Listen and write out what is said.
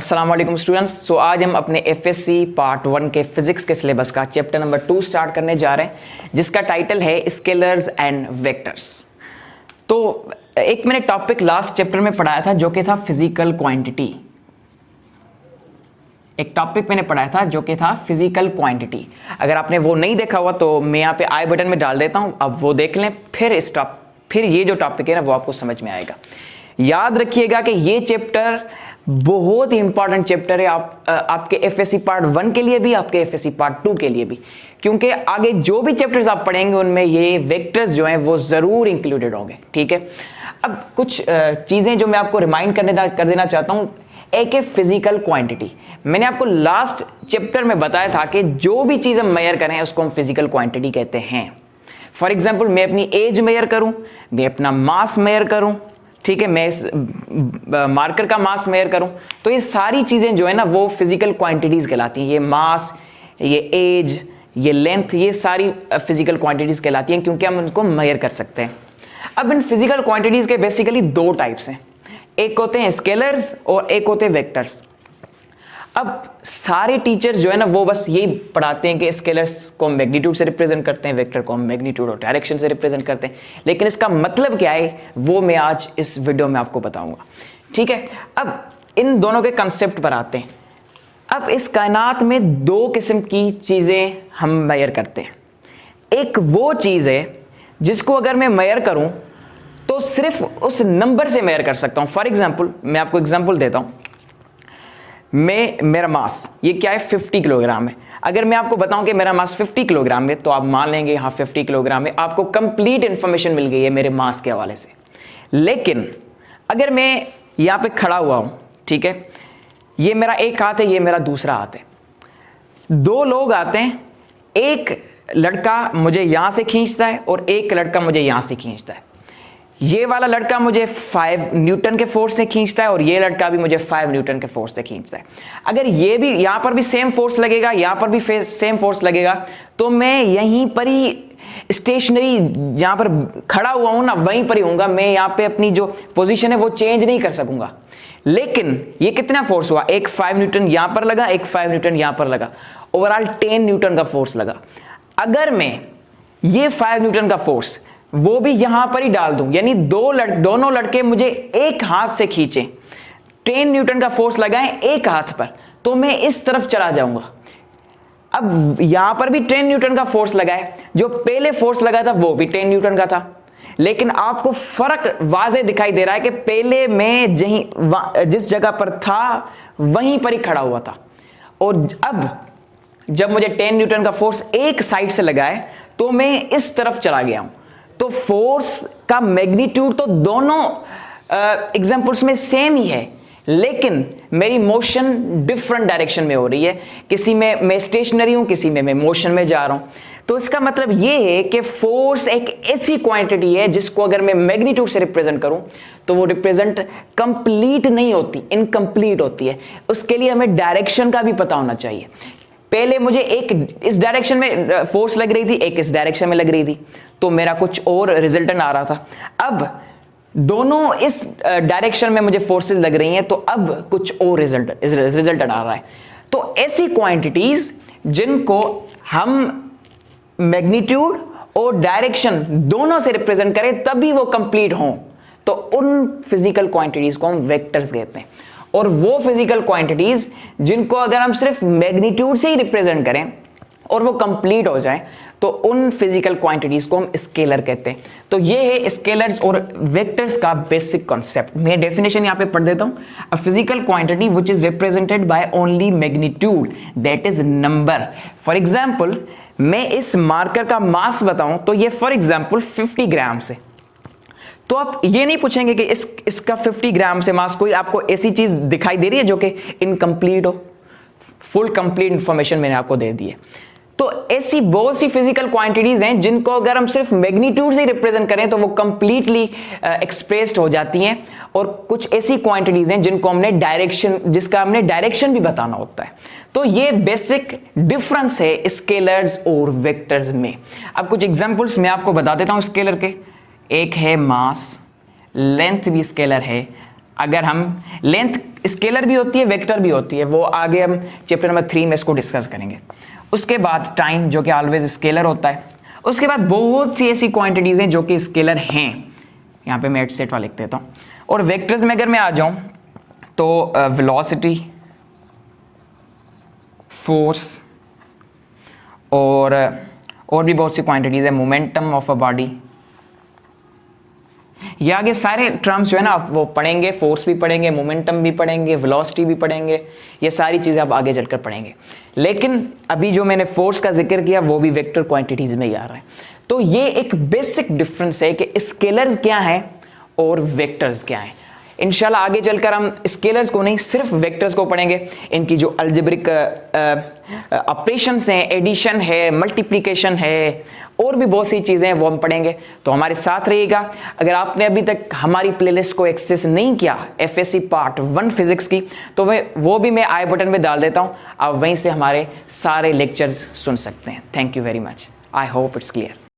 अस्सलाम वालेकुम स्टूडेंट्स। सो आज हम अपने एफएससी पार्ट 1 के फिजिक्स के सिलेबस का चैप्टर नंबर 2 स्टार्ट करने जा रहे हैं, जिसका टाइटल है स्केलर्स एंड वेक्टर्स। तो एक मैंने टॉपिक लास्ट चैप्टर में पढ़ाया था जो कि था फिजिकल क्वांटिटी। एक टॉपिक मैंने पढ़ाया था जो कि था फिजिकल क्वांटिटी। अगर आपने वो नहीं देखा हुआ तो मैं यहाँ पे आई बटन में डाल देता हूँ, अब वो देख लें। फिर ये जो टॉपिक है ना वो आपको समझ में आएगा। याद रखिएगा कि ये चैप्टर बहुत ही इंपॉर्टेंट चैप्टर है आपके एफएससी पार्ट 1 के लिए भी, आपके एफएससी पार्ट 2 के लिए भी, क्योंकि आगे जो भी चैप्टर्स आप पढ़ेंगे उनमें ये वेक्टर्स जो हैं वो जरूर इंक्लूडेड होंगे। ठीक है, अब कुछ चीजें जो मैं आपको रिमाइंड कर देना चाहता हूं। एक है फिजिकल क्वांटिटी। मैंने आपको लास्ट चैप्टर में बताया था कि जो भी चीज हम मेजर करें उसको हम फिजिकल क्वांटिटी कहते हैं। फॉर एग्जाम्पल, मैं अपनी एज मेजर करूं, मैं अपना मास मेजर करूं, ठीक है, मैं मार्कर का मास मेजर करूं, तो ये सारी चीजें जो है ना वो फिजिकल क्वांटिटीज कहलाती हैं। ये मास, ये एज, ये लेंथ, ये सारी फिजिकल क्वांटिटीज कहलाती हैं क्योंकि हम उनको मेजर कर सकते हैं। अब इन फिजिकल क्वांटिटीज के बेसिकली दो टाइप्स हैं, एक होते हैं स्केलर्स और एक होते हैं वेक्टर्स। अब सारे टीचर्स जो है ना वो बस यही पढ़ाते हैं कि स्केलर्स को हम मैग्नीट्यूड से रिप्रेजेंट करते हैं, वेक्टर को हम मैग्नीट्यूड और डायरेक्शन से रिप्रेजेंट करते हैं, लेकिन इसका मतलब क्या है वो मैं आज इस वीडियो में आपको बताऊंगा। ठीक है, अब इन दोनों के कंसेप्ट पर आते हैं। अब इस कायनात में दो किस्म की चीजें हम मेजर करते हैं। एक वो चीज है जिसको अगर मैं मेजर करूं तो सिर्फ उस नंबर से मेजर कर सकता हूं। फॉर एग्जाम्पल, मैं आपको एग्जाम्पल देता हूं। मेरा मास ये क्या है, 50 किलोग्राम है। अगर मैं आपको बताऊं कि मेरा मास 50 किलोग्राम है तो आप मान लेंगे हाँ 50 किलोग्राम है, आपको कंप्लीट इंफॉर्मेशन मिल गई है मेरे मास के हवाले से। लेकिन अगर मैं यहां पे खड़ा हुआ हूं, ठीक है, ये मेरा एक हाथ है, ये मेरा दूसरा हाथ है, दो लोग आते हैं, एक लड़का मुझे यहां से खींचता है और एक लड़का मुझे यहां से खींचता है। ये वाला लड़का मुझे 5 न्यूटन के फोर्स से खींचता है और ये लड़का भी मुझे 5 न्यूटन के फोर्स से खींचता है। अगर ये भी यहां पर भी सेम फोर्स लगेगा, यहां पर भी सेम फोर्स लगेगा, तो मैं यहीं पर ही स्टेशनरी यहां पर खड़ा हुआ हूं ना, वहीं पर ही हूंगा। मैं यहां पे अपनी जो पोजीशन है वो चेंज नहीं कर सकूंगा। लेकिन ये कितना फोर्स हुआ, एक 5 न्यूटन यहां पर लगा, एक 5 न्यूटन यहां पर लगा, ओवरऑल 10 न्यूटन का फोर्स लगा। अगर मैं ये 5 न्यूटन का फोर्स वो भी यहां पर ही डाल दूं, यानी दोनों लड़के मुझे एक हाथ से खींचे, 10 न्यूटन का फोर्स लगाएं एक हाथ पर, तो मैं इस तरफ चला जाऊंगा। अब यहां पर भी 10 न्यूटन का फोर्स लगाए, जो पहले फोर्स लगा था वो भी 10 न्यूटन का था, लेकिन आपको फर्क वाज़े दिखाई दे रहा है कि पहले मैं जिस जगह पर था वहीं पर ही खड़ा हुआ था, और अब जब मुझे 10 न्यूटन का फोर्स एक साइड से लगाए तो मैं इस तरफ चला गया हूं। तो फोर्स का मैग्नीट्यूड तो दोनों एग्जांपल्स में सेम ही है, लेकिन मेरी मोशन डिफरेंट डायरेक्शन में हो रही है। किसी में मैं स्टेशनरी हूं, किसी में मैं मोशन में जा रहा हूं। तो इसका मतलब यह है कि फोर्स एक ऐसी क्वांटिटी है जिसको अगर मैं मैग्नीट्यूड से रिप्रेजेंट करूं तो वो रिप्रेजेंट कंप्लीट नहीं होती, इनकम्प्लीट होती है। उसके लिए हमें डायरेक्शन का भी पता होना चाहिए। पहले मुझे एक इस डायरेक्शन में फोर्स लग रही थी, एक इस डायरेक्शन में लग रही थी, तो मेरा कुछ और रिजल्टेंट आ रहा था। अब दोनों इस डायरेक्शन में मुझे फोर्सेस लग रही हैं, तो अब कुछ और रिजल्टेंट आ रहा है। तो ऐसी क्वांटिटीज जिनको हम मैग्नीट्यूड और डायरेक्शन दोनों से रिप्रेजेंट करें तभी वो कंप्लीट हों, तो उन फिजिकल क्वांटिटीज को हम वेक्टर्स कहते हैं। और वो फिजिकल क्वांटिटीज जिनको अगर हम सिर्फ मैग्नीट्यूड से ही रिप्रेजेंट करें और वो कंप्लीट हो जाए, तो उन फिजिकल क्वांटिटीज को हम स्केलर कहते हैं। तो ये है स्केलर्स और वेक्टर्स का बेसिक कॉन्सेप्ट। मैं डेफिनेशन यहां पे पढ़ देता हूं। A physical quantity which is represented by only magnitude, that is number. For example, मैं इस मार्कर का मास बताऊं तो ये फॉर एग्जांपल 50 ग्राम से, तो आप ये नहीं पूछेंगे कि इसका 50 ग्राम से मास, कोई आपको ऐसी चीज दिखाई दे रही है जो कि इनकम्प्लीट हो। फुल कंप्लीट इंफॉर्मेशन मैंने आपको दे दी है। तो ऐसी बहुत सी फिजिकल क्वांटिटीज हैं जिनको अगर हम सिर्फ मैग्नीट्यूड से रिप्रेजेंट करें तो वो कंप्लीटली एक्सप्रेस्ड हो जाती हैं, और कुछ ऐसी क्वांटिटीज हैं जिसका हमने डायरेक्शन भी बताना होता है। तो ये बेसिक डिफरेंस है स्केलर्स और वेक्टर्स में। अब कुछ एग्जांपल्स मैं आपको बता देता हूं स्केलर के। एक है मास, लेंथ भी स्केलर है, अगर हम लेंथ स्केलर भी होती है, वेक्टर भी होती है, वो आगे हम चैप्टर नंबर 3 में इसको डिस्कस करेंगे। उसके बाद टाइम जो कि ऑलवेज स्केलर होता है। उसके बाद बहुत सी ऐसी क्वांटिटीज हैं जो कि स्केलर हैं, यहाँ पे मैं सेट वाला लिख देता हूँ। और वेक्टर्स में अगर मैं आ जाऊँ तो वेलोसिटी, फोर्स और भी बहुत सी क्वांटिटीज है, मोमेंटम ऑफ अ बॉडी। ये आगे सारे टर्म्स जो है ना आप वो पढ़ेंगे, फोर्स भी पढ़ेंगे, मोमेंटम भी पढ़ेंगे, वेलोसिटी भी पढ़ेंगे, ये सारी चीज़ें आप आगे चलकर पढ़ेंगे। लेकिन अभी जो मैंने फोर्स का जिक्र किया वो भी वेक्टर क्वांटिटीज में ही आ रहा है। तो ये एक बेसिक डिफरेंस है कि स्केलर्स क्या है और वेक्टर्स क्या है। इंशाल्लाह आगे चलकर हम स्केलर्स को नहीं, सिर्फ वेक्टर्स को पढ़ेंगे। इनकी जो अलजेब्रिक ऑपरेशंस हैं, एडिशन है, मल्टीप्लिकेशन है, और भी बहुत सी चीज़ें हैं वो हम पढ़ेंगे। तो हमारे साथ रहिएगा। अगर आपने अभी तक हमारी प्लेलिस्ट को एक्सेस नहीं किया एफएससी पार्ट 1 फिजिक्स की, तो वो भी मैं आई बटन में डाल देता हूँ, आप वहीं से हमारे सारे लेक्चर्स सुन सकते हैं। Thank you very much. I hope it's clear.